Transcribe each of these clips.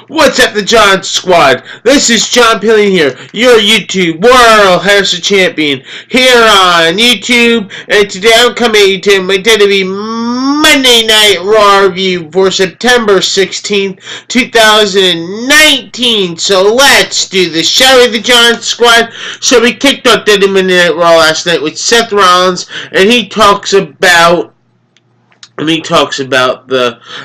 What's up, the John Squad? This is John Pillion here, your YouTube World Heavyweight Champion here on YouTube. And today I'm coming to my WWE Monday Night Raw review for September 16th, 2019. So let's do the show with the John Squad. So we kicked off WWE Monday Night Raw last night with Seth Rollins, and he talks about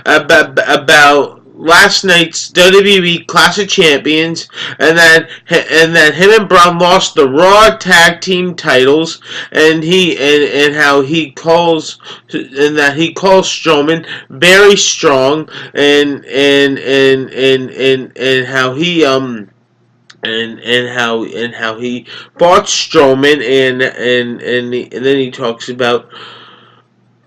about last night's WWE Clash of Champions, and then him and Braun lost the Raw Tag Team titles, and how he calls Strowman very strong, and how he and how he fought Strowman, and then he talks about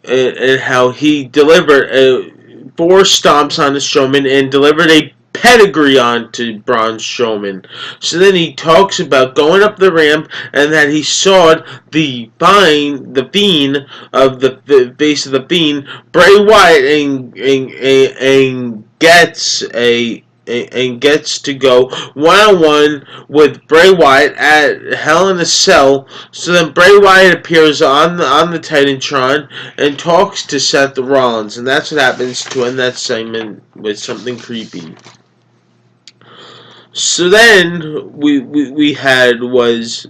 and how he delivered four stomps on the Strowman and delivered a pedigree onto Braun Strowman. So then he talks about going up the ramp and that he saw the Fiend of the base of the Fiend, Bray Wyatt, and gets to go one-on-one with Bray Wyatt at Hell in a Cell. So then Bray Wyatt appears on the Titantron and talks to Seth Rollins, and that's what happens to end that segment with something creepy. So then we had was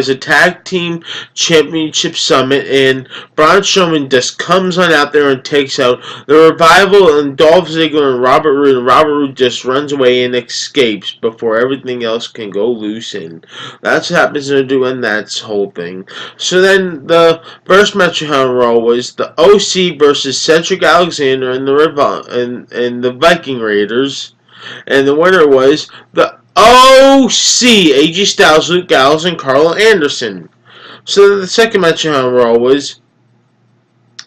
a tag team championship summit, and Braun Strowman just comes on out there and takes out the Revival and Dolph Ziggler and Robert Roode. And Robert Roode just runs away and escapes before everything else can go loose, and that's what happens to doing that whole thing. So then the first match on Raw was the OC versus Cedric Alexander and the Viking Raiders. And the winner was the OC, AJ Styles, Luke Gallows, and Carl Anderson. So the second match on Raw was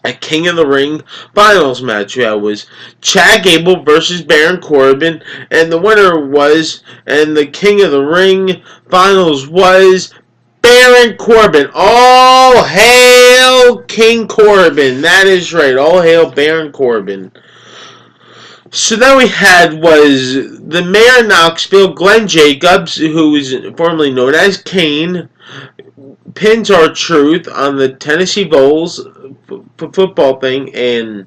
a King of the Ring finals match. That was Chad Gable versus Baron Corbin, and the winner was, and the King of the Ring finals was Baron Corbin. All hail King Corbin. That is right. All hail Baron Corbin. So then we had was the Mayor of Knoxville, Glenn Jacobs, who is formerly known as Kane, pins R-Truth on the Tennessee Bowls football thing and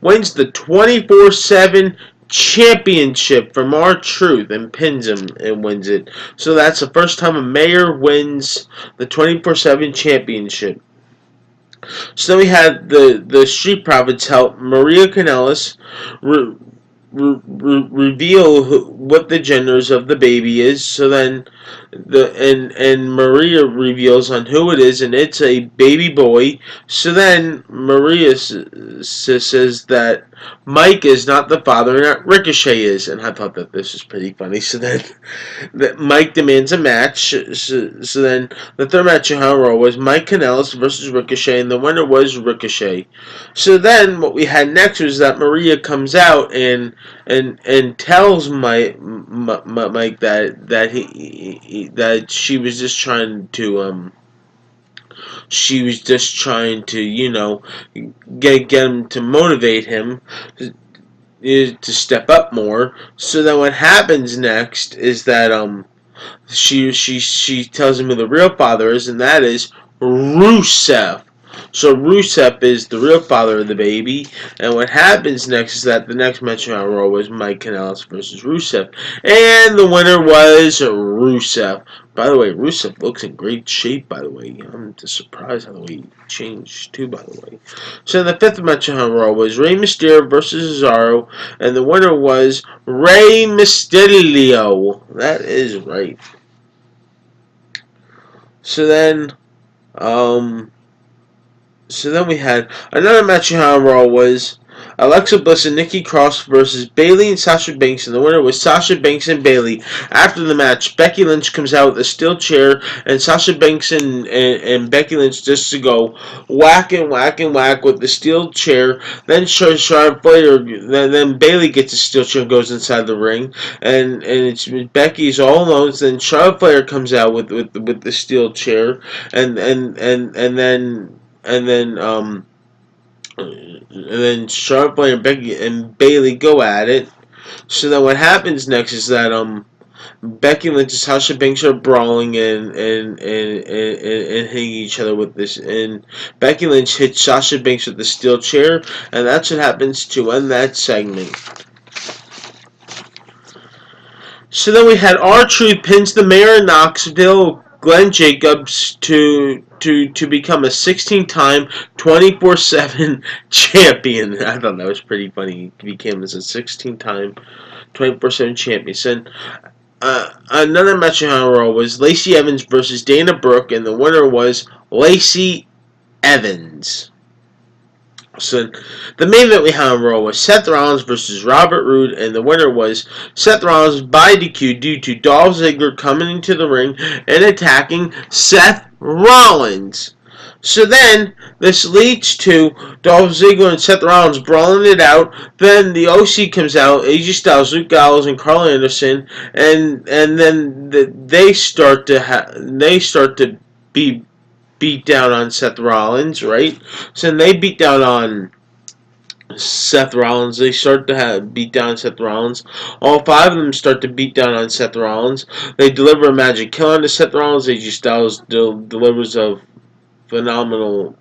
wins the 24/7 championship from R-Truth and pins him and wins it. So that's the first time a mayor wins the 24/7 championship. So then we had the Street Profits help Maria Kanellis reveal what the genders of the baby is. So then and Maria reveals on who it is, and it's a baby boy. So then Maria says that Mike is not the father, and that Ricochet is, and I thought that this was pretty funny. So then that Mike demands a match. So then the third match in Raw was Mike Kanellis versus Ricochet, and the winner was Ricochet. So then what we had next was that Maria comes out and tells Mike that she was just trying to get him to motivate him to step up more. So then what happens next is that she tells him who the real father is, and that is Rusev. So Rusev is the real father of the baby, and what happens next is that the next match on Raw was Mike Kanellis versus Rusev, and the winner was Rusev. By the way, Rusev looks in great shape, by the way. I'm just surprised how the way he changed, too, by the way. So the fifth match on Raw was Rey Mysterio versus Cesaro, and the winner was Rey Mysterio. That is right. So then, we had another match on Raw was Alexa Bliss and Nicki Cross versus Bayley and Sasha Banks, and the winner was Sasha Banks and Bayley. After the match, Becky Lynch comes out with a steel chair, and Sasha Banks and Becky Lynch just to go whack and whack and whack with the steel chair. Then Charlotte Flair, then Bayley gets a steel chair and goes inside the ring, and it's Becky's all alone. So then Charlotte Flair comes out with the steel chair, and then and then Charlotte Flair and Becky and Bayley go at it. So then what happens next is that Becky Lynch and Sasha Banks are brawling and hitting each other with this, and Becky Lynch hits Sasha Banks with the steel chair, and that's what happens to end that segment. So then we had R-Truth pins the mayor of Knoxville, Glenn Jacobs, to become a 16-time 24/7 champion. I thought that was pretty funny. He became as a 16-time 24/7 champion. So, another match on Raw was Lacey Evans versus Dana Brooke, and the winner was Lacey Evans. So the main event we had on Raw was Seth Rollins versus Robert Roode, and the winner was Seth Rollins by DQ due to Dolph Ziggler coming into the ring and attacking Seth Rollins. So then this leads to Dolph Ziggler and Seth Rollins brawling it out. Then the OC comes out, AJ Styles, Luke Gallows, and Carl Anderson, and then they start to be beat down on Seth Rollins, right? So then they beat down on Seth Rollins. They start to beat down Seth Rollins. All five of them start to beat down on Seth Rollins. They deliver a magic kill on to Seth Rollins. AJ Styles delivers a phenomenal,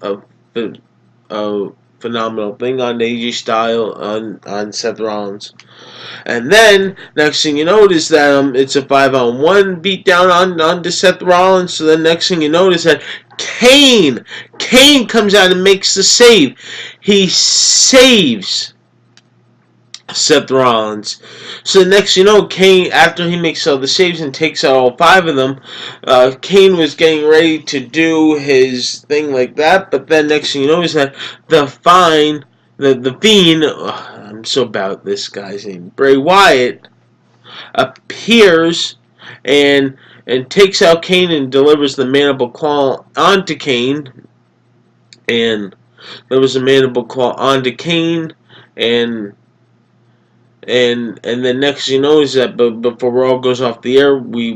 a, a phenomenal thing on AJ Styles on Seth Rollins. And then, next thing you notice that it's a 5-on-1 beatdown on Seth Rollins. So then next thing you notice that Kane comes out and makes the save. He saves Seth Rollins. So next you know, Kane, after he makes all the saves and takes out all five of them, Kane was getting ready to do his thing like that. But then next thing you know is that the Fiend, I'm so bad at this guy's name, Bray Wyatt, appears and takes out Kane and delivers the mandible claw onto Kane, and there was a mandible claw onto Kane, and then next you know is that before Raw goes off the air, we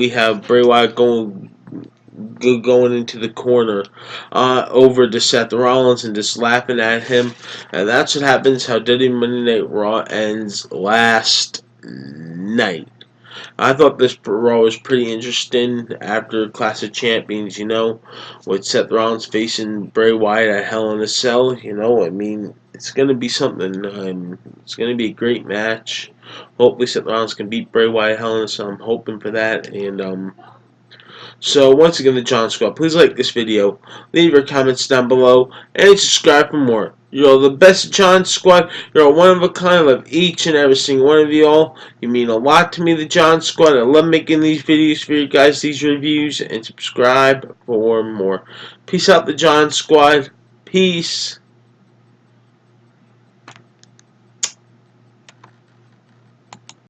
have Bray Wyatt going into the corner over to Seth Rollins and just laughing at him, and that's what happens. How WWE Monday Night Raw ends last night. I thought this Raw was pretty interesting after Clash of Champions, with Seth Rollins facing Bray Wyatt at Hell in a Cell. I mean, it's going to be something. It's going to be a great match. Hopefully Seth Rollins can beat Bray Wyatt at Hell in a Cell. I'm hoping for that. And so once again, the John Squad, please like this video, leave your comments down below, and subscribe for more. You're the best John Squad. You're one of a kind. I love each and every single one of you all. You mean a lot to me, the John Squad. I love making these videos for you guys, these reviews, and subscribe for more. Peace out, the John Squad. Peace.